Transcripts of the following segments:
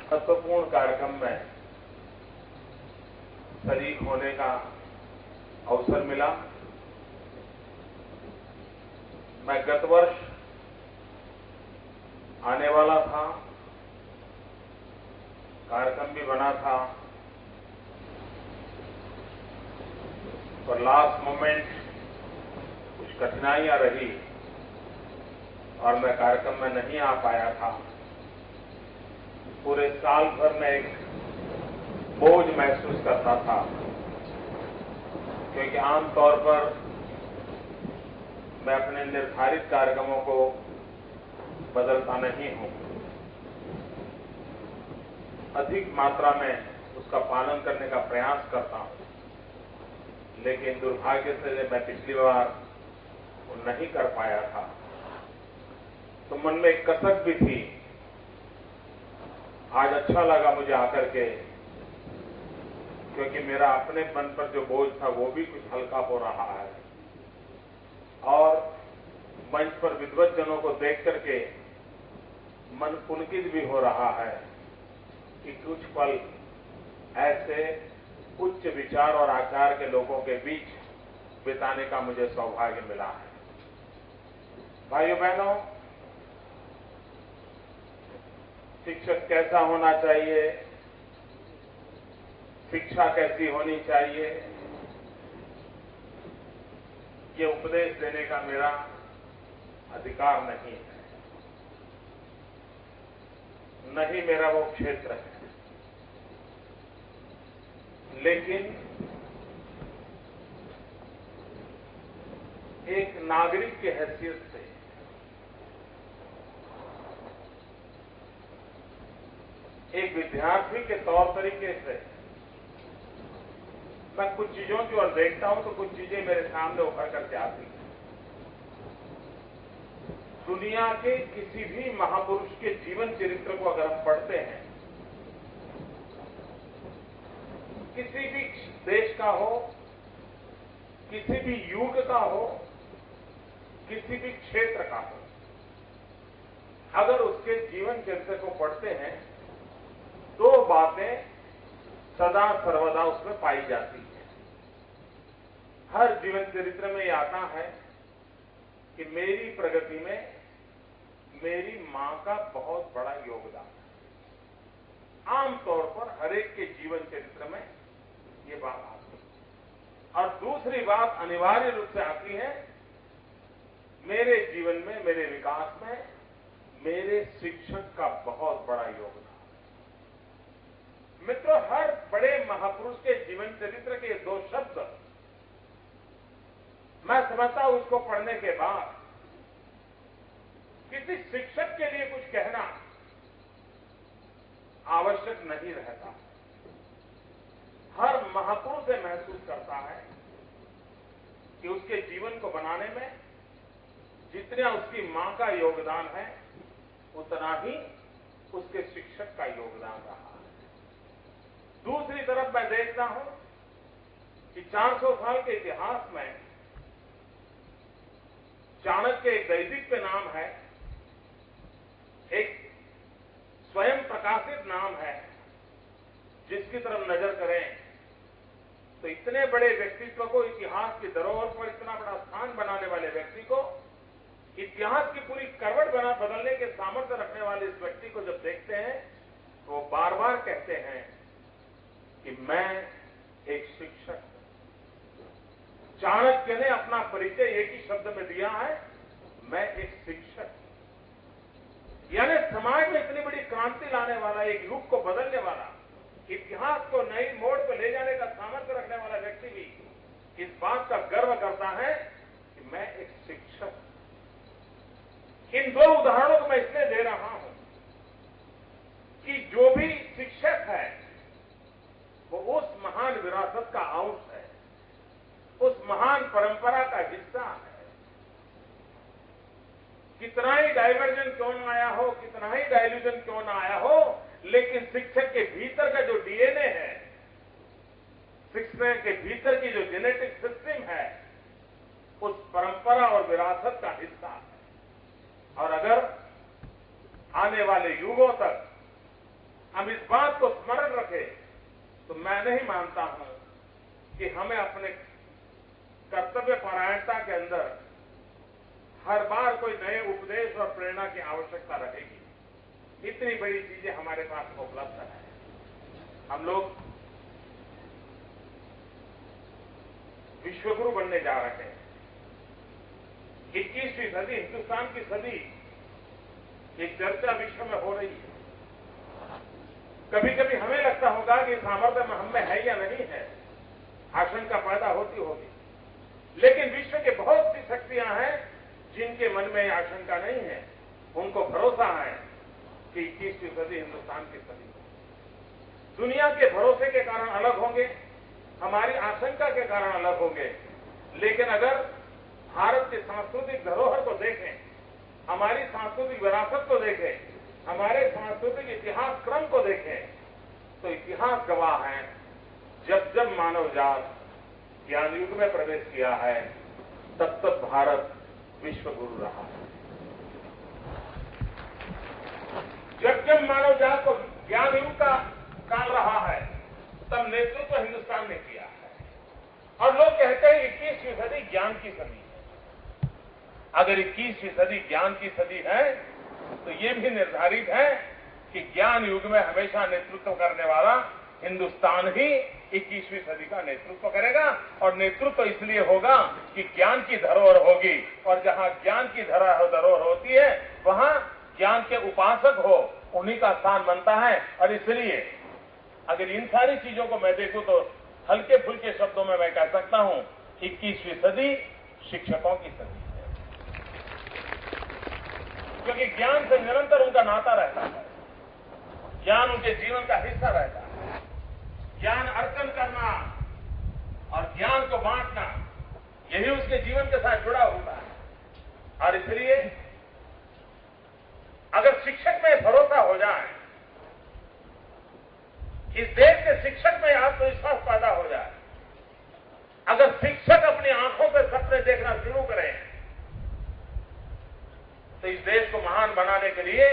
महत्वपूर्ण कार्यक्रम में शरीक होने का अवसर मिला। मैं गत वर्ष आने वाला था, कार्यक्रम भी बना था, पर लास्ट मोमेंट कुछ कठिनाइयां रही और मैं कार्यक्रम में नहीं आ पाया था। पूरे साल भर में एक बोझ महसूस करता था, क्योंकि आमतौर पर मैं अपने निर्धारित कार्यक्रमों को बदलता नहीं हूं, अधिक मात्रा में उसका पालन करने का प्रयास करता हूं, लेकिन दुर्भाग्य से मैं पिछली बार वो नहीं कर पाया था। तो मन में एक कसक भी थी। आज अच्छा लगा मुझे आकर के, क्योंकि मेरा अपने मन पर जो बोझ था वो भी कुछ हल्का हो रहा है और मंच पर विद्वत जनों को देख करके मन पुलकित भी हो रहा है कि कुछ पल ऐसे उच्च विचार और आचार के लोगों के बीच बिताने का मुझे सौभाग्य मिला है। भाइयों बहनों, शिक्षक कैसा होना चाहिए, शिक्षा कैसी होनी चाहिए, ये उपदेश देने का मेरा अधिकार नहीं है, न ही मेरा वो क्षेत्र है। लेकिन एक नागरिक की हैसियत से एक विद्यार्थी के तौर तरीके से मैं कुछ चीजों की ओर देखता हूं तो कुछ चीजें मेरे सामने उभर करके आती हैं। दुनिया के किसी भी महापुरुष के जीवन चरित्र को अगर हम पढ़ते हैं, किसी भी देश का हो, किसी भी युग का हो, किसी भी क्षेत्र का हो, अगर उसके जीवन चरित्र को पढ़ते हैं दो बातें सदा सर्वदा उसमें पाई जाती है। हर जीवन चरित्र में यह आता है कि मेरी प्रगति में मेरी मां का बहुत बड़ा योगदान है। आमतौर पर हर एक के जीवन चरित्र में ये बात आती है। और दूसरी बात अनिवार्य रूप से आती है, मेरे जीवन में, मेरे विकास में मेरे शिक्षक का बहुत बड़ा योगदान। मित्रों, हर बड़े महापुरुष के जीवन चरित्र के दो शब्द मैं समझता हूं उसको पढ़ने के बाद किसी शिक्षक के लिए कुछ कहना आवश्यक नहीं रहता। हर महापुरुष से महसूस करता है कि उसके जीवन को बनाने में जितना उसकी मां का योगदान है उतना ही उसके शिक्षक का योगदान रहा है। दूसरी तरफ मैं देखता हूं कि 400 साल के इतिहास में चाणक्य एक दैदिप्य नाम है, एक स्वयं प्रकाशित नाम है, जिसकी तरफ नजर करें तो इतने बड़े व्यक्तित्व को, इतिहास की धरोहर पर इतना बड़ा स्थान बनाने वाले व्यक्ति को, इतिहास की पूरी करवट बदलने के सामर्थ्य रखने वाले इस व्यक्ति को जब देखते हैं तो वो बार बार कहते हैं कि मैं एक शिक्षक हूं। चाणक्य ने अपना परिचय एक ही शब्द में दिया है, मैं एक शिक्षक हूं। यानी समाज में इतनी बड़ी क्रांति लाने वाला, एक युग को बदलने वाला, इतिहास को नई मोड़ पर ले जाने का सामर्थ्य रखने वाला व्यक्ति भी इस बात का गर्व करता है कि मैं एक शिक्षक हूं। इन दो उदाहरणों को मैं इसलिए दे रहा हूं कि जो भी शिक्षक है वो उस महान विरासत का अंश है, उस महान परंपरा का हिस्सा है। कितना ही डाइवर्जन क्यों न आया हो, कितना ही डाइल्यूजन क्यों न आया हो, लेकिन शिक्षक के भीतर का जो डीएनए है, शिक्षक के भीतर की जो जेनेटिक सिस्टम है, उस परंपरा और विरासत का हिस्सा है। और अगर आने वाले युगों तक हम हम इस बात को स्मरण रखें तो मैं नहीं मानता हूं कि हमें अपने कर्तव्य परायणता के अंदर हर बार कोई नए उपदेश और प्रेरणा की आवश्यकता रहेगी। इतनी बड़ी चीजें हमारे पास उपलब्ध है। हम लोग विश्वगुरु बनने जा रहे हैं। 21वीं सदी, हिंदुस्तान की सदी, एक चर्चा विश्व में हो रही है। कभी कभी हमें लगता होगा कि सामर्थ्य हम में है या नहीं है, आशंका पैदा होती होगी, लेकिन विश्व के बहुत सी शक्तियां हैं जिनके मन में आशंका नहीं है। उनको भरोसा है कि 21वीं सदी हिंदुस्तान की सदी है। दुनिया के भरोसे के कारण अलग होंगे, हमारी आशंका के कारण अलग होंगे, लेकिन अगर भारत की सांस्कृतिक धरोहर को देखें, हमारी सांस्कृतिक विरासत को देखें, हमारे सांस्कृतिक इतिहास क्रम को देखें, तो इतिहास गवाह है जब जब मानव जात ज्ञान युग में प्रवेश किया है तब तक भारत विश्व गुरु रहा है। जब जब मानव जात को ज्ञान युग का काल रहा है तब नेतृत्व हिंदुस्तान ने किया है। और लोग कहते हैं 21वीं सदी ज्ञान की सदी है। अगर 21वीं सदी ज्ञान की सदी है तो ये भी निर्धारित है कि ज्ञान युग में हमेशा नेतृत्व करने वाला हिंदुस्तान ही 21वीं सदी का नेतृत्व करेगा। और नेतृत्व इसलिए होगा कि ज्ञान की धरोहर होगी, और जहां ज्ञान की धरोहर होती है वहां ज्ञान के उपासक हो, उन्हीं का स्थान बनता है। और इसलिए अगर इन सारी चीजों को मैं देखूं तो हल्के फुल्के शब्दों में मैं कह सकता हूं 21वीं सदी शिक्षकों की सदी है, क्योंकि ज्ञान से निरंतर उनका नाता रहता है, ज्ञान उनके जीवन का हिस्सा रहता है। ज्ञान अर्जन करना और ज्ञान को बांटना, यही उसके जीवन के साथ जुड़ा हुआ है। और इसलिए अगर शिक्षक में भरोसा हो जाए, इस देश के शिक्षक में आत्मविश्वास पैदा हो जाए, अगर शिक्षक अपनी आंखों से सपने देखना शुरू करें, तो इस देश को महान बनाने के लिए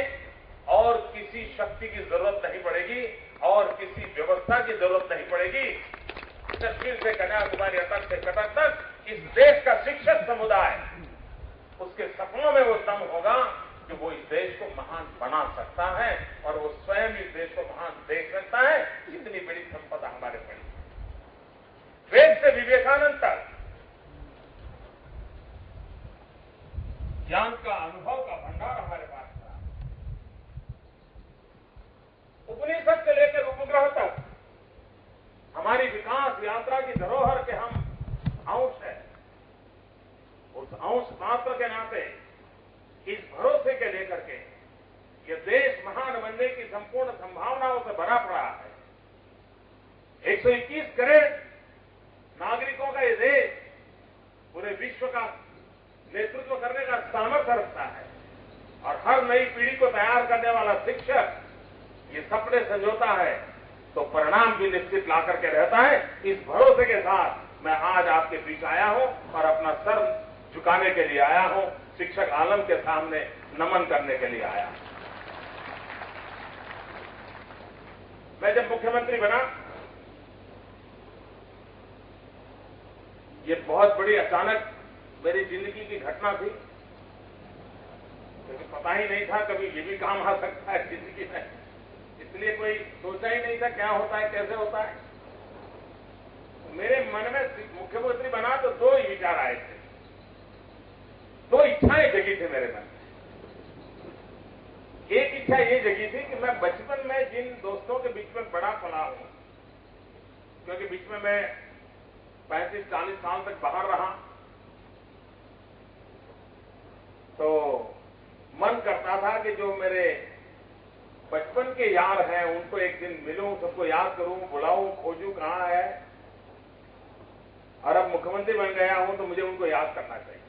और किसी शक्ति की जरूरत नहीं पड़ेगी और किसी व्यवस्था की जरूरत नहीं पड़ेगी। कश्मीर से कन्याकुमारी तक से कटक तक इस देश का शिक्षक समुदाय, उसके सपनों में वो दम होगा कि वो इस देश को महान बना सकता है और वो स्वयं इस देश को महान देख सकता है। इतनी बड़ी संपदा हमारे पड़ी, वेद से विवेकानंद तक ज्ञान का, अनुभव का भंडार हमारे पास था। उपनिषद से लेकर उपग्रह तक हमारी विकास यात्रा की धरोहर के हम अंश हैं। उस अंश मात्र के नाते इस भरोसे के लेकर के ये देश महान बनने की संपूर्ण संभावनाओं से भरा पड़ा है। 121 करोड़ नागरिकों का ये देश पूरे विश्व का नेतृत्व करने का सामर्थ्य रखता है, और हर नई पीढ़ी को तैयार करने वाला शिक्षक ये सपने संजोता है तो परिणाम भी निश्चित ला करके रहता है। इस भरोसे के साथ मैं आज आपके बीच आया हूं और अपना सर झुकाने के लिए आया हूं, शिक्षक आलम के सामने नमन करने के लिए आया हूं। मैं जब मुख्यमंत्री बना, ये बहुत बड़ी अचानक मेरी जिंदगी की घटना थी, क्योंकि पता ही नहीं था कभी ये भी काम आ सकता है जिंदगी में, इसलिए कोई सोचा ही नहीं था क्या होता है, कैसे होता है। मेरे मन में मुख्यमंत्री बना तो दो ही विचार आए थे, दो इच्छाएं जगी थी मेरे मन में। एक इच्छा ये जगी थी कि मैं बचपन में जिन दोस्तों के बीच में बड़ा पला हूं, क्योंकि बीच में मैं 35-40 साल तक बाहर रहा, तो मन करता था कि जो मेरे बचपन के यार हैं उनको एक दिन मिलूं, सबको याद करूं, बुलाऊं, खोजूं कहां है। और अब मुख्यमंत्री बन गया हूं तो मुझे उनको याद करना चाहिए।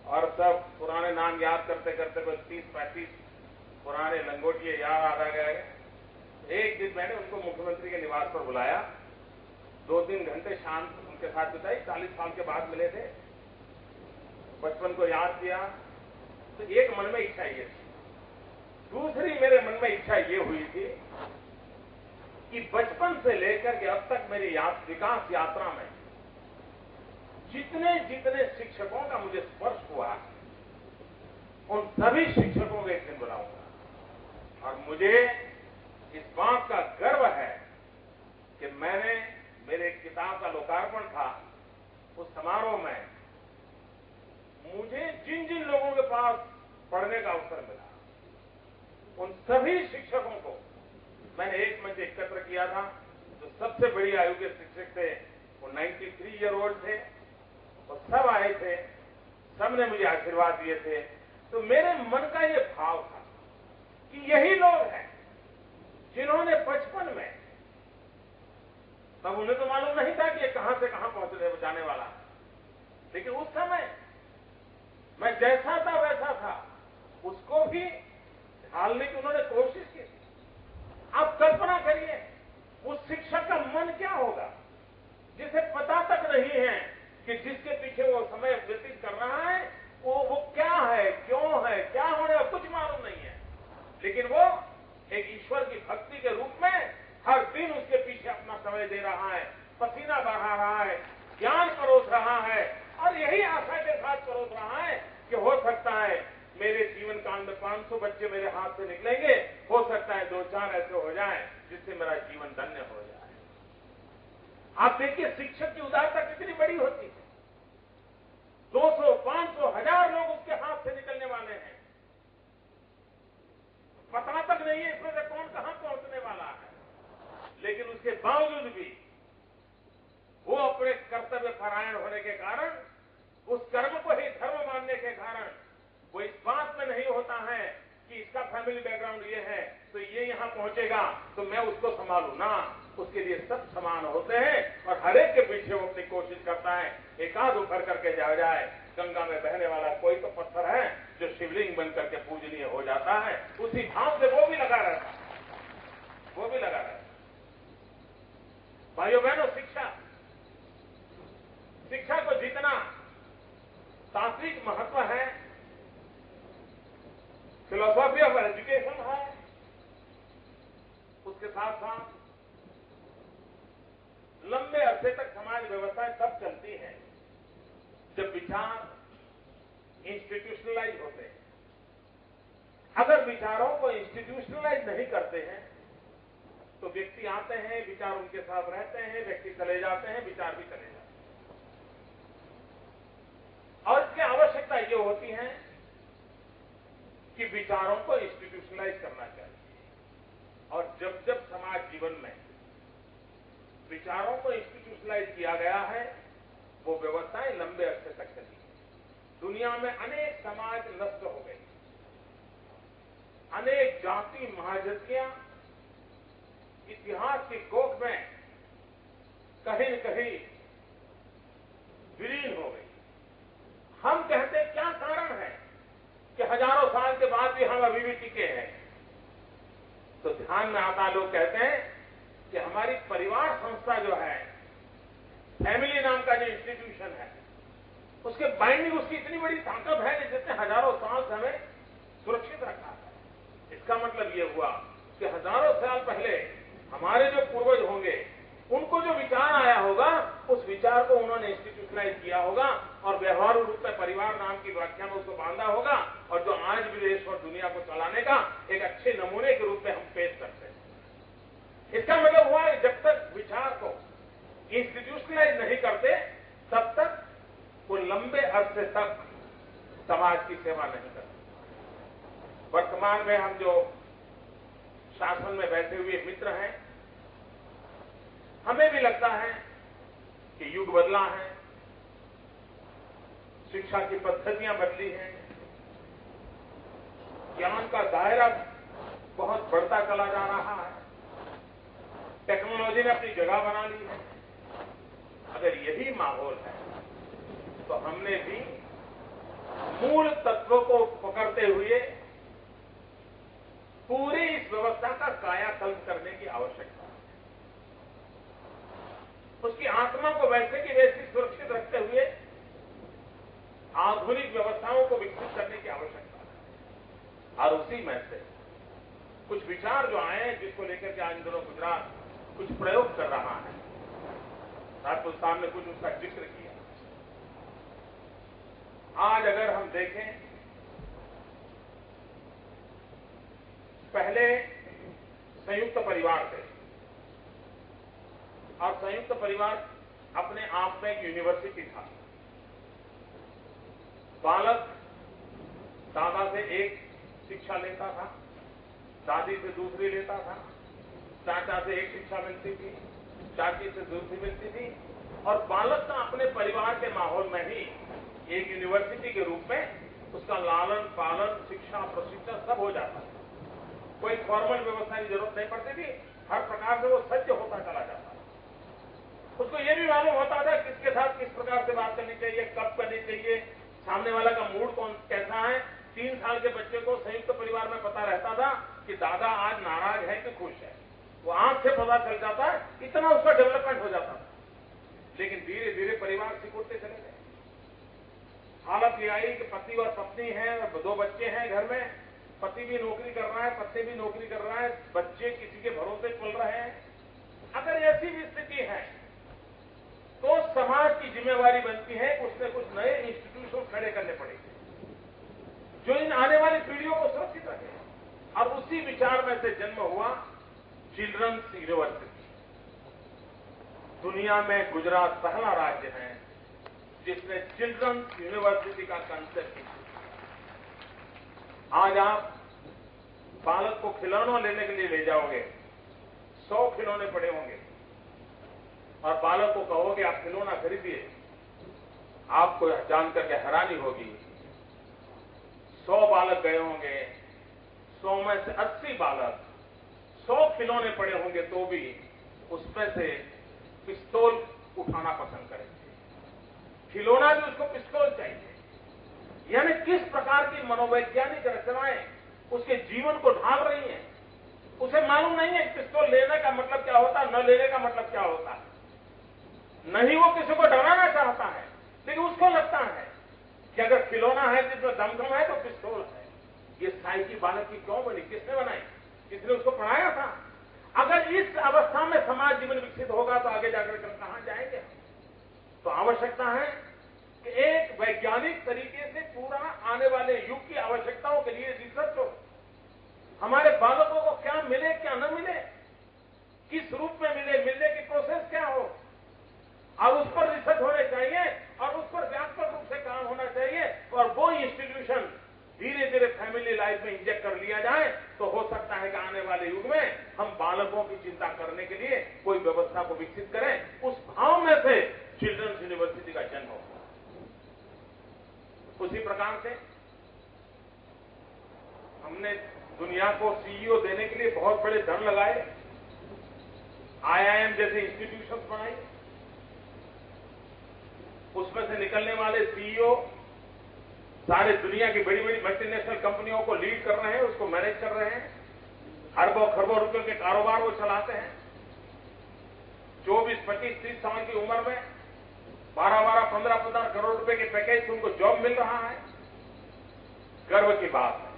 और सब पुराने नाम याद करते करते कोई 30-35 पुराने लंगोटिए याद आ गए। एक दिन मैंने उनको मुख्यमंत्री के निवास पर बुलाया, 2-3 घंटे शाम उनके साथ बिताई। 40 साल के बाद मिले थे, बचपन को याद किया। तो एक मन में इच्छा ये थी। दूसरी मेरे मन में इच्छा ये हुई थी कि बचपन से लेकर के अब तक मेरी विकास यात्रा में जितने जितने शिक्षकों का मुझे स्पर्श हुआ है, उन सभी शिक्षकों को एक दिन बुलाऊंगा। और मुझे इस बात का गर्व है कि मैंने मेरे एक किताब का लोकार्पण था, उस समारोह में मुझे जिन जिन लोगों के पास पढ़ने का अवसर मिला, उन सभी शिक्षकों को मैंने एक मंच एकत्र किया था। जो सबसे बड़ी आयु के शिक्षक थे वो 93 ईयर ओल्ड थे, और सब आए थे, सबने मुझे आशीर्वाद दिए थे। तो मेरे मन का ये भाव था कि यही लोग हैं जिन्होंने बचपन में, तब उन्हें तो मालूम नहीं था कि ये कहां से कहां पहुंचने जाने वाला है, लेकिन उस समय मैं जैसा था वैसा था, उसको भी ढालने की उन्होंने कोशिश की। आप कल्पना करिए उस शिक्षक का मन क्या होगा जिसे पता तक नहीं है कि जिसके पीछे वो समय व्यतीत कर रहा है वो क्या है, क्यों है, क्या होने का कुछ मालूम नहीं है, लेकिन वो एक ईश्वर की भक्ति के रूप में हर दिन उसके पीछे अपना समय दे रहा है, पसीना बहा रहा है, ज्ञान परोस रहा है, और यही आशा के साथ परोस रहा है कि हो सकता है मेरे जीवन काल में 500 बच्चे मेरे हाथ से निकलेंगे, हो सकता है 2-4 ऐसे हो जाएं जिससे मेरा जीवन धन्य हो जाए। आप देखिए शिक्षक की उदारता कितनी बड़ी होती है। 200, 500, 1000 लोग उसके हाथ से निकलने वाले हैं, पता तक नहीं है इसमें से कौन कहां पहुंचने वाला है, लेकिन उसके बावजूद भी वो अपने कर्तव्य परायण होने के कारण, उस कर्म को ही धर्म मानने के कारण, वो इस बात में नहीं होता है कि इसका फैमिली बैकग्राउंड ये है तो ये यहां पहुंचेगा तो मैं उसको संभालू ना। उसके लिए सब समान होते हैं और हर एक के पीछे वो अपनी कोशिश करता है एकाध उभर करके जाए। गंगा में बहने वाला कोई तो पत्थर है जो शिवलिंग बन करके पूजनीय हो जाता है, उसी भाव से वो भी लगा रहता है, वो भी लगा रहता है। भाइयों बहनों, शिक्षा को जितना तात्विक महत्व है, फिलोसॉफी ऑफ एजुकेशन है, उसके साथ साथ लंबे अरसे तक समाज व्यवस्थाएं तब चलती हैं जब विचार इंस्टीट्यूशनलाइज होते हैं। अगर विचारों को इंस्टीट्यूशनलाइज नहीं करते हैं तो व्यक्ति आते हैं, विचार उनके साथ रहते हैं, व्यक्ति चले जाते हैं, विचार भी चले जाते हैं। और इसकी आवश्यकता ये होती है कि विचारों को इंस्टीट्यूशनलाइज करना चाहिए। और जब जब समाज जीवन में विचारों को इंस्टीट्यूशनलाइज किया गया है, वो व्यवस्थाएं लंबे अरसे तक चली है। दुनिया में अनेक समाज नष्ट हो गए, अनेक जाति महाजतियां इतिहास की कोख में कहीं न कहीं विलीन हो गई। हम कहते क्या कारण है कि हजारों साल के बाद भी हम अभी भी टिके हैं, तो ध्यान में आता लोग कहते हैं कि हमारी परिवार संस्था जो है, फैमिली नाम का जो इंस्टीट्यूशन है, उसके बाइंडिंग, उसकी इतनी बड़ी ताकत है कि जिसने हजारों साल से हमें सुरक्षित रखा है। इसका मतलब ये हुआ कि हजारों साल पहले हमारे जो पूर्वज होंगे, उनको जो विचार आया होगा, उस विचार को उन्होंने इंस्टीट्यूशनलाइज किया होगा और व्यवहारू रूप में परिवार नाम की व्याख्या में उसको बांधा होगा, और जो आज भी देश और दुनिया को चलाने का एक अच्छे नमूने के रूप में हम पेश करते हैं। इसका मतलब हुआ कि जब तक विचार को इंस्टीट्यूशनलाइज नहीं करते, तब तक वो लंबे अरसे तक समाज की सेवा नहीं करते। वर्तमान में हम जो शासन में बैठे हुए मित्र हैं, हमें भी लगता है कि युग बदला है, शिक्षा की पद्धतियां बदली हैं, ज्ञान का दायरा बहुत बढ़ता चला जा रहा है, टेक्नोलॉजी ने अपनी जगह बना ली है। अगर यही माहौल है तो हमने भी मूल तत्वों को पकड़ते हुए पूरी इस व्यवस्था का कायाकल्प करने की आवश्यकता है। उसकी आत्मा को वैसे की वैसी सुरक्षित रखते हुए आधुनिक व्यवस्थाओं को विकसित करने की आवश्यकता है। और उसी में से कुछ विचार जो आए हैं, जिसको लेकर के आज दिनों गुजरात कुछ प्रयोग कर रहा है। राष्ट्रपति साहब ने कुछ उसका जिक्र किया। आज अगर हम देखें, पहले संयुक्त परिवार थे और संयुक्त परिवार अपने आप में एक यूनिवर्सिटी था। बालक दादा से एक शिक्षा लेता था, दादी से दूसरी लेता था, चाचा से एक शिक्षा मिलती थी, चाची से दूसरी मिलती थी, और बालक का अपने परिवार के माहौल में ही एक यूनिवर्सिटी के रूप में उसका लालन पालन, शिक्षा, प्रशिक्षण सब हो जाता था। कोई फॉर्मल व्यवस्था की जरूरत नहीं पड़ती थी, हर प्रकार से वो सज्ज होता चला जाता था। उसको ये भी मालूम होता था किसके साथ किस प्रकार से बात करनी चाहिए, कब करनी चाहिए, सामने वाला का मूड कौन कैसा है। 3 साल के बच्चे को संयुक्त परिवार में पता रहता था कि दादा आज नाराज है कि खुश है, वो आंख से पता चल जाता है, इतना उसका डेवलपमेंट हो जाता था। लेकिन धीरे धीरे परिवार सिकुड़ते चले गए। हालत ये आई कि पति और पत्नी हैं, 2 बच्चे हैं घर में, पति भी नौकरी कर रहा है, पत्नी भी नौकरी कर रहा है, बच्चे किसी के भरोसे पल रहे हैं। अगर ऐसी भी स्थिति है तो समाज की जिम्मेवारी बनती है कुछ न कुछ नए इंस्टीट्यूशन खड़े करने पड़ेंगे जो इन आने वाली पीढ़ियों को सुरक्षित रखे। और उसी विचार में से जन्म हुआ चिल्ड्रंस यूनिवर्सिटी। दुनिया में गुजरात पहला राज्य है जिसने चिल्ड्रंस यूनिवर्सिटी का कंसेप्ट किया। आज आप बालक को खिलौना लेने के लिए ले जाओगे, 100 खिलौने पड़े होंगे, और बालक को कहोगे आप खिलौना खरीदिए, आपको जानकर के हैरानी होगी। 100 बालक गए होंगे, 100 में से 80 बालक 100 खिलौने पड़े होंगे तो भी उसमें से पिस्तौल उठाना पसंद करेंगे। खिलौना भी उसको पिस्तौल चाहिए। यानी किस प्रकार की मनोवैज्ञानिक रचनाएं उसके जीवन को ढाल रही हैं। उसे मालूम नहीं है कि पिस्तौल लेने का मतलब क्या होता है, न लेने का मतलब क्या होता है। नहीं वो किसी को डराना चाहता है, लेकिन उसको लगता है कि अगर खिलौना है जिसमें दमखम है तो पिस्तौल है। ये साइकी बालक की क्यों बनी, किसने बनाई, किसने उसको पढ़ाया था? अगर इस अवस्था में समाज जीवन विकसित होगा तो आगे जाकर कहां जाएंगे? तो आवश्यकता है कि एक वैज्ञानिक तरीके से पूरा आने वाले युग की आवश्यकताओं के लिए रिसर्च हो। हमारे बालकों को क्या मिले क्या न मिले, किस रूप में मिले, मिलने की प्रोसेस क्या हो, और उस पर रिसर्च होने चाहिए और उस पर व्यापक रूप से काम होना चाहिए। और वो इंस्टीट्यूशन धीरे धीरे फैमिली लाइफ में इंजेक्ट कर लिया जाए तो हो सकता है कि आने वाले युग में हम बालकों की चिंता करने के लिए कोई व्यवस्था को विकसित करें। उस भाव में से चिल्ड्रंस यूनिवर्सिटी का जन्म होगा। उसी प्रकार से हमने दुनिया को सीईओ देने के लिए बहुत बड़े धन लगाए, आईआईएम जैसे इंस्टीट्यूशंस बनाए, उसमें से निकलने वाले सीईओ सारे दुनिया की बड़ी बड़ी मल्टीनेशनल कंपनियों को लीड कर रहे हैं, उसको मैनेज कर रहे हैं, अरबों खरबों रुपयों के कारोबार वो चलाते हैं। 24, 25, 30 साल की उम्र में 12, 15 करोड़ रुपए के पैकेज से उनको जॉब मिल रहा है। गर्व की बात है।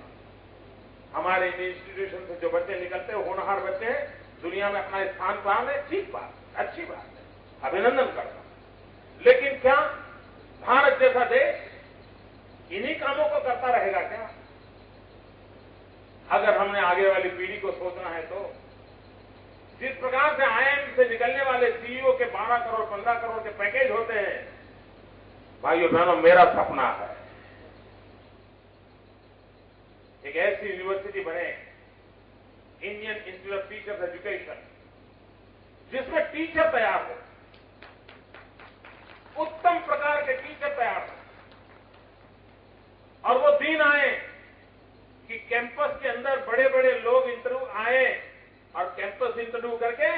हमारे इंस्टीट्यूशन से जो बच्चे निकलते हैं होनहार बच्चे हैं, दुनिया में अपना स्थान पाने में ठीक बात, अच्छी बात है, अभिनंदन करता हूं। लेकिन क्या भारत जैसा देश इन्हीं कामों को करता रहेगा क्या? अगर हमने आगे वाली पीढ़ी को सोचना है तो जिस प्रकार से आईआईएम से निकलने वाले सीईओ के 12 करोड़ 15 करोड़ के पैकेज होते हैं, भाइयों बहनों, मेरा सपना है एक ऐसी यूनिवर्सिटी बने, Indian institute of teachers education, जिसमें टीचर तैयार हो, उत्तम प्रकार के टीचर तैयार हो, और वो दिन आए कि कैंपस के अंदर बड़े बड़े लोग इंटरव्यू आए और कैंपस इंटरव्यू करके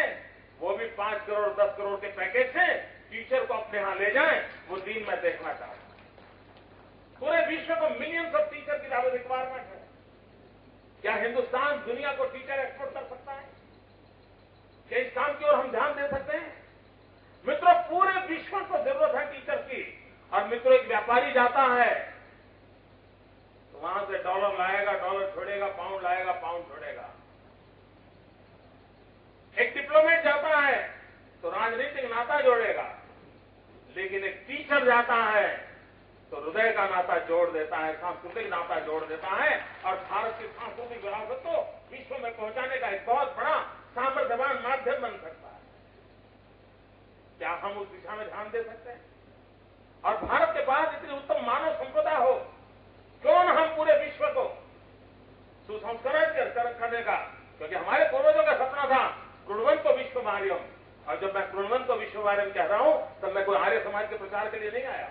वो भी 5 करोड़ 10 करोड़ के पैकेज से टीचर को अपने यहां ले जाएं। वो दिन मैं देखना चाहता हूं। पूरे विश्व को मिलियंस ऑफ टीचर की रिक्वायरमेंट है। क्या हिंदुस्तान दुनिया को टीचर एक्सपोर्ट कर सकता है? क्या इस काम की ओर हम ध्यान दे सकते हैं? मित्रों, पूरे विश्व को जरूरत है टीचर की। और मित्रों, एक व्यापारी जाता है तो वहां से डॉलर लाएगा, डॉलर छोड़ेगा, पाउंड लाएगा, पाउंड छोड़ेगा। एक डिप्लोमेट जाता नाता जोड़ेगा, लेकिन एक टीचर जाता है तो हृदय का नाता जोड़ देता है, सांस्कृतिक नाता जोड़ देता है और भारत की सांस्कृतिक विरासत को विश्व में पहुंचाने का एक बहुत बड़ा सामर्थ्यवान माध्यम बन सकता है। क्या हम उस दिशा में ध्यान दे सकते हैं? और भारत के पास इतनी उत्तम मानव संपदा हो, क्यों न हम पूरे विश्व को सुसंस्कृत करने का, क्योंकि हमारे पूर्वजों का सपना था कृण्वन्तो विश्वमार्यम, और जब मैं कृण्वन्तो विश्वमार्यम कह रहा हूं तब मैं कोई आर्य समाज के प्रचार के लिए नहीं आया।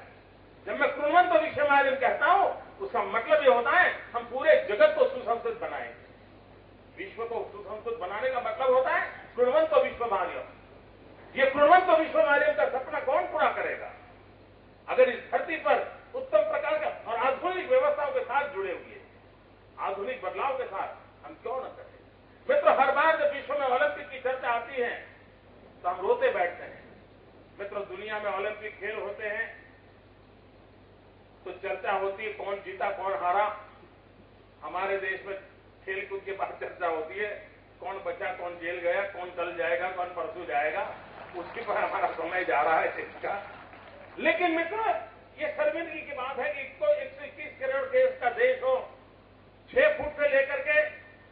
जब मैं कृण्वन्तो विश्वमार्यम कहता हूं उसका मतलब ये होता है हम पूरे जगत को सुसंस्कृत बनाएंगे। विश्व को सुसंस्कृत बनाने का मतलब होता है कृण्वन्तो विश्वमार्यम। ये कृण्वन्तो विश्वमार्यम का सपना कौन पूरा करेगा अगर इस धरती पर उत्तम प्रकार का और आधुनिक व्यवस्थाओं के साथ जुड़े हुए, आधुनिक बदलाव के साथ हम क्यों न करें? मित्रों, हर बार जब विश्व में ओलंपिक की चर्चा आती है तो हम रोते बैठते हैं। मित्रों, दुनिया में ओलंपिक खेल होते हैं तो चर्चा होती है कौन जीता कौन हारा। हमारे देश में खेल कूद के बाद चर्चा होती है कौन बचा कौन जेल गया, कौन कल जाएगा कौन परसों जाएगा, उसके पर हमारा समय जा रहा है देश का। लेकिन मित्रों, ये शर्मिंदगी की बात है कि 121 करोड़ देश का देश हो, 6 फुट से लेकर के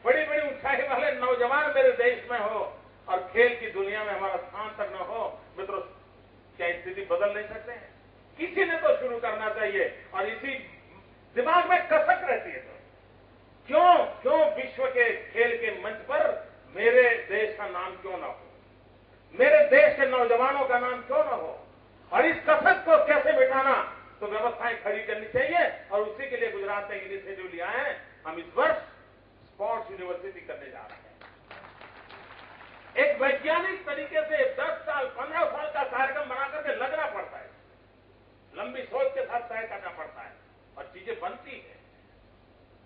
बड़ी बड़ी ऊंचाई वाले नौजवान मेरे देश में हो और खेल की दुनिया में हमारा स्थान तक न हो। मित्रों, क्या स्थिति बदल नहीं सकते हैं? किसी ने तो शुरू करना चाहिए और इसी दिमाग में कसक रहती है तो क्यों विश्व के खेल के मंच पर मेरे देश का नाम क्यों ना हो, मेरे देश के नौजवानों का नाम क्यों ना हो? और इस कसक को कैसे मिटाना, तो व्यवस्थाएं खड़ी करनी चाहिए और उसी के लिए गुजरात ने इनिशिएटिव लिया है। हम इस वर्ष स्पोर्ट्स यूनिवर्सिटी करने जा रहे हैं। एक वैज्ञानिक तरीके से 10 साल 15 साल का कार्यक्रम बना करके लगना पड़ता है, लंबी सोच के साथ तय करना पड़ता है और चीजें बनती है।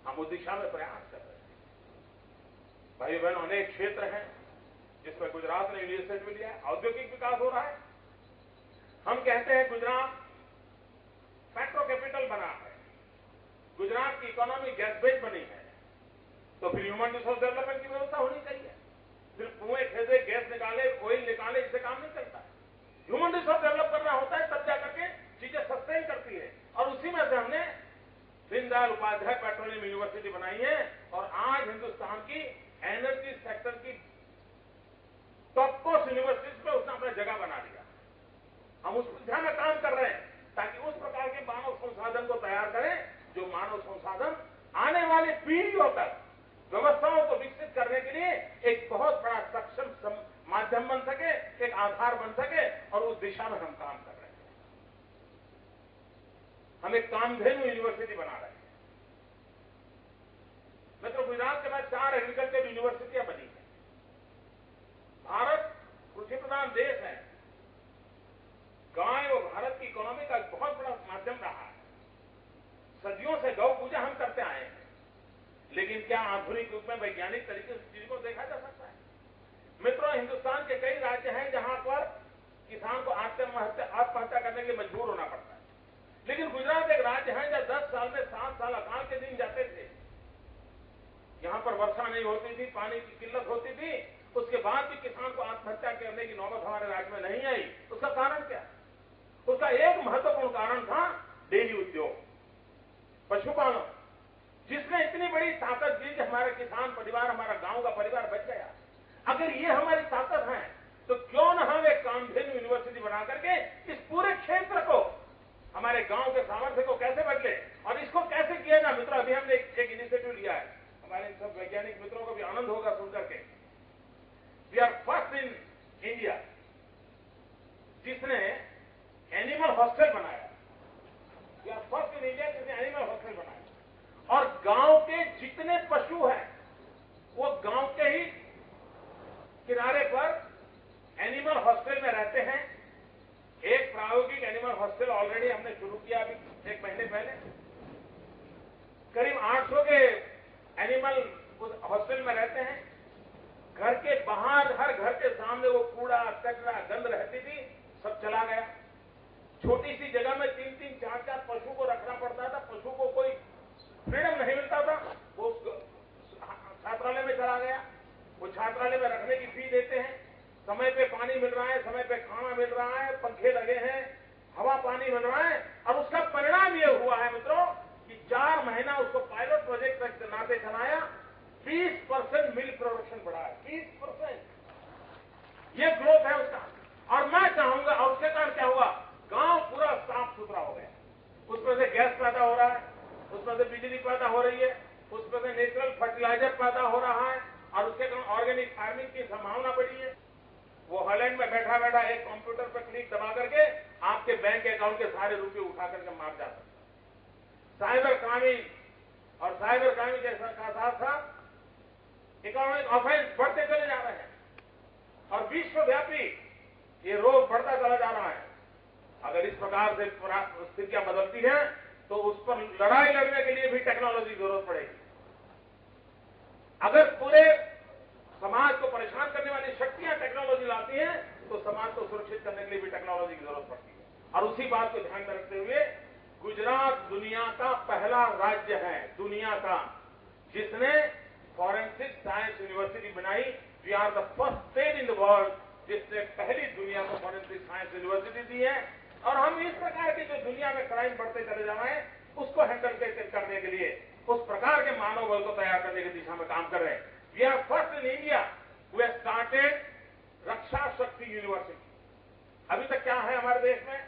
हम उस दिशा में प्रयास कर रहे हैं। भाई बहनों, अनेक क्षेत्र हैं जिसमें गुजरात ने इनिशिएटिव लिया है। औद्योगिक विकास हो रहा है। हम कहते हैं गुजरात पेट्रो कैपिटल बना है, गुजरात की इकोनॉमी गैस बेस्ड बनी है, तो फिर ह्यूमन रिसोर्स डेवलपमेंट की व्यवस्था होनी चाहिए। सिर्फ कुएं खेदे गैस निकाले ऑयल निकाले इससे काम नहीं चलता। ह्यूमन रिसोर्स डेवलप करना होता है, तब जाकर के चीजें सस्टेन करती है। और उसी में से हमने दीनदयाल उपाध्याय पेट्रोलियम यूनिवर्सिटी बनाई है और आज हिंदुस्तान की एनर्जी सेक्टर की टॉप कोस्ट यूनिवर्सिटीज में उसने अपना जगह बना लिया। हम उस दिशा में काम कर रहे हैं ताकि उस प्रकार के मानव संसाधन को तैयार करें जो मानव संसाधन आने वाली पीढ़ियों तक व्यवस्थाओं को विकसित करने के लिए एक बहुत बड़ा सक्षम माध्यम बन सके, एक आधार बन सके, और उस दिशा में हम काम कर रहे हैं। हम एक कामधेनु यूनिवर्सिटी बना रहे हैं। मित्रों, गुजरात के बाद 4 एग्रीकल्चर यूनिवर्सिटियां बनी है। भारत कृषि प्रधान देश है। गाय और भारत की इकोनॉमी का बहुत बड़ा माध्यम रहा है। सदियों से गौ पूजा हम करते आए हैं, लेकिन क्या आधुनिक युग में वैज्ञानिक तरीके से चीज को देखा जा सकता है? मित्रों, हिंदुस्तान के कई राज्य हैं जहां पर किसान को आत्महत्या करने के लिए मजबूर होना पड़ता है, लेकिन गुजरात एक राज्य है जहां 10 साल में 7 साल अकाल के दिन जाते थे। यहां पर वर्षा नहीं होती थी, पानी की किल्लत होती थी, उसके बाद भी किसान को आत्महत्या करने की नौबत हमारे राज्य में नहीं आई। उसका कारण क्या? उसका एक महत्वपूर्ण कारण था डेयरी उद्योग, पशुपालन, जिसने इतनी बड़ी ताकत दी कि हमारे किसान परिवार, हमारा गांव का परिवार बच गया। अगर ये हमारी ताकत है तो क्यों न हम एक कामधेनु यूनिवर्सिटी बना करके इस पूरे क्षेत्र को, हमारे गांव के सामर्थ्य को कैसे बदले और इसको कैसे किया जाए? मित्रों, अभी हमने एक इनिशिएटिव लिया है। हमारे सब वैज्ञानिक मित्रों को भी आनंद होगा सुनकर के। We are first in India जिसने एनिमल हॉस्टल बनाया। We are first in India जिसने एनिमल हॉस्टल बनाया। और गांव के जितने पशु हैं वो गांव के ही किनारे पर एनिमल हॉस्टल में रहते हैं। एक प्रायोगिक एनिमल हॉस्टल ऑलरेडी हमने शुरू किया अभी 1 महीने पहले। करीब 800 के एनिमल उस हॉस्टल में रहते हैं। घर के बाहर, हर घर के सामने वो कूड़ा कचरा गंद रहती थी, सब चला गया। छोटी सी जगह में 3-3, 4-4 पशु को रखना पड़ता था। पशु को कोई फ्रीडम नहीं मिलता था। वो छात्रालय में चला गया। वो छात्रालय में रखने की फी देते हैं, समय पे पानी मिल रहा है, समय पे खाना मिल रहा है, पंखे लगे हैं, हवा पानी मिल रहा है, और उसका परिणाम ये हुआ है मित्रों कि 4 महीना उसको पायलट प्रोजेक्ट तक नाते चलाया, 20% मिल्क प्रोडक्शन बढ़ा है, 20%। ये ग्रोथ है उसका। और मैं चाहूंगा, और उसके कारण क्या हुआ, गांव पूरा साफ सुथरा हो गया, उसमें से गैस पैदा हो रहा है, उसमें से बिजली पैदा हो रही है, उसमें से नेचुरल फर्टिलाइजर पैदा हो रहा है, और उसके कारण ऑर्गेनिक फार्मिंग की संभावना बढ़ी है। वो हॉलैंड में बैठा बैठा एक कंप्यूटर पर क्लिक दबा करके आपके बैंक अकाउंट के सारे रुपए उठा करके मार जाता है। साइबर क्राइम और साइबर क्राइम के साथ साथ इकोनॉमिक ऑफेंस बढ़ते चले जा रहे हैं, और विश्वव्यापी ये रोग बढ़ता चला जा रहा है। अगर इस प्रकार से स्थितियां बदलती हैं तो उस पर लड़ाई लड़ने के लिए भी टेक्नोलॉजी की जरूरत पड़ेगी। अगर पूरे समाज को परेशान करने वाली शक्तियां टेक्नोलॉजी लाती हैं तो समाज को सुरक्षित करने के लिए भी टेक्नोलॉजी की जरूरत पड़ती है। और उसी बात को ध्यान में रखते हुए गुजरात दुनिया का पहला राज्य है, दुनिया का, जिसने फॉरेंसिक साइंस यूनिवर्सिटी बनाई। We are the first state in the world जिसने पहली दुनिया को फॉरेंसिक साइंस यूनिवर्सिटी दी है। और हम इस प्रकार के जो दुनिया में क्राइम बढ़ते चले जा रहे हैं उसको हैंडल करने के लिए उस प्रकार के मानव बल को तैयार करने की दिशा में काम कर रहे हैं। We are first in India who have started Raksha Shakti university. अभी तक क्या है हमारे देश में,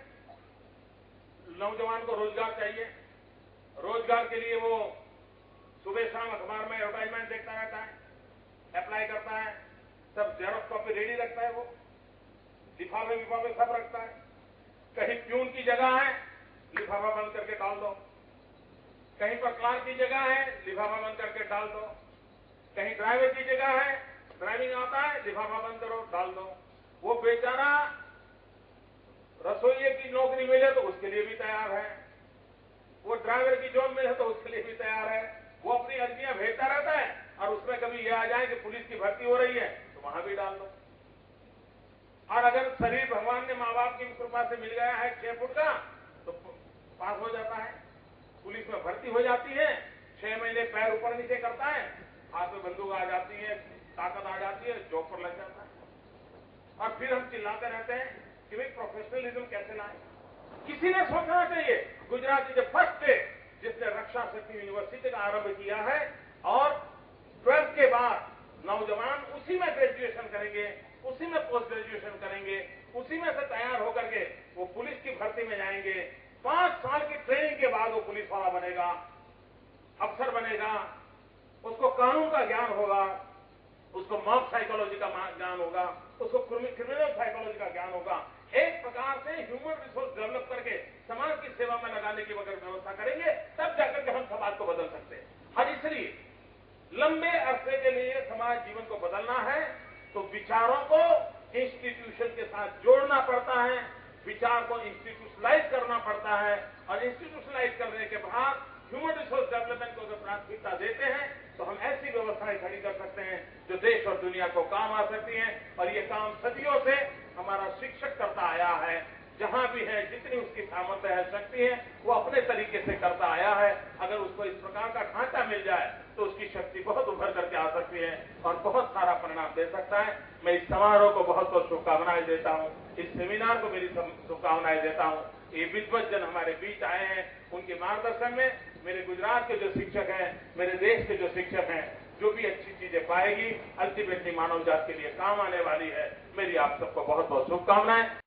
नौजवान को रोजगार चाहिए, रोजगार के लिए वो सुबह शाम अखबार में एडवर्टाइजमेंट देखता रहता है, अप्लाई करता है, सब जेरॉक्स कॉपी रेडी रखता है, वो लिफाफे विफाफे सब रखता है। कहीं प्यून की जगह है, लिफाफा बंद करके डाल दो, कहीं पर क्लार्क की जगह है, लिफाफा बंद करके डाल दो, कहीं ड्राइवर की जगह है, ड्राइविंग आता है, लिफाफा बंद करो डाल दो। वो बेचारा रसोइये की नौकरी मिले तो उसके लिए भी तैयार है, वो ड्राइवर की जॉब मिले तो उसके लिए भी तैयार है। वो अपनी अर्जियां भेजता रहता है, और उसमें कभी ये आ जाए कि पुलिस की भर्ती हो रही है तो वहां भी डाल दो। और अगर शरीर भगवान ने माँ बाप की कृपा से मिल गया है 6 फुट का तो पास हो जाता है, पुलिस में भर्ती हो जाती है, 6 महीने पैर ऊपर नीचे करता है, हाथ में बंदूक आ जाती है, ताकत आ जाती है, जॉब पर लग जाता है। और फिर हम चिल्लाते रहते हैं कि भाई प्रोफेशनलिज्म कैसे लाए। किसी ने सोचना चाहिए, Gujarat is the first state जिसने रक्षा शक्ति यूनिवर्सिटी का आरंभ किया है, और 12th के बाद नौजवान उसी में ग्रेजुएशन करेंगे, उसी में पोस्ट ग्रेजुएशन करेंगे, उसी में से तैयार होकर के वो पुलिस की भर्ती में जाएंगे। 5 साल की ट्रेनिंग के बाद वो पुलिस वाला बनेगा, अफसर बनेगा, उसको कानून का ज्ञान होगा, उसको मॉब साइकोलॉजी का ज्ञान होगा, उसको क्रिमिनल साइकोलॉजी का ज्ञान होगा। एक प्रकार से ह्यूमन रिसोर्स डेवलप करके समाज की सेवा में लगाने की अगर व्यवस्था करेंगे तब जाकर के हम समाज को बदल सकते हैं। और इसलिए लंबे अरसे के लिए समाज जीवन को बदलना है तो विचारों को इंस्टीट्यूशन के साथ जोड़ना पड़ता है, विचार को इंस्टीट्यूशनलाइज करना पड़ता है, और इंस्टीट्यूशनलाइज करने के बाद ह्यूमन रिसोर्स डेवलपमेंट को अगर प्राथमिकता देते हैं तो हम ऐसी व्यवस्थाएं खड़ी कर सकते हैं जो देश और दुनिया को काम आ सकती हैं। और ये काम सदियों से हमारा शिक्षक करता आया है, जहां भी है, जितनी उसकी सामर्थ्य है, शक्ति है, वो अपने तरीके से करता आया है। अगर उसको इस प्रकार का ढांचा मिल जाए तो उसकी शक्ति बहुत उभर करके आ सकती है और बहुत सारा परिणाम दे सकता है। मैं इस समारोह को बहुत बहुत शुभकामनाएं देता हूं, इस सेमिनार को मेरी शुभकामनाएं देता हूं। ये विद्वज्जन हमारे बीच आए हैं, उनके मार्गदर्शन में मेरे गुजरात के जो शिक्षक हैं, मेरे देश के जो शिक्षक हैं, जो भी अच्छी चीजें पाएगी अल्टीमेटली मानव जात के लिए काम आने वाली है। मेरी आप सबको बहुत बहुत शुभकामनाएं।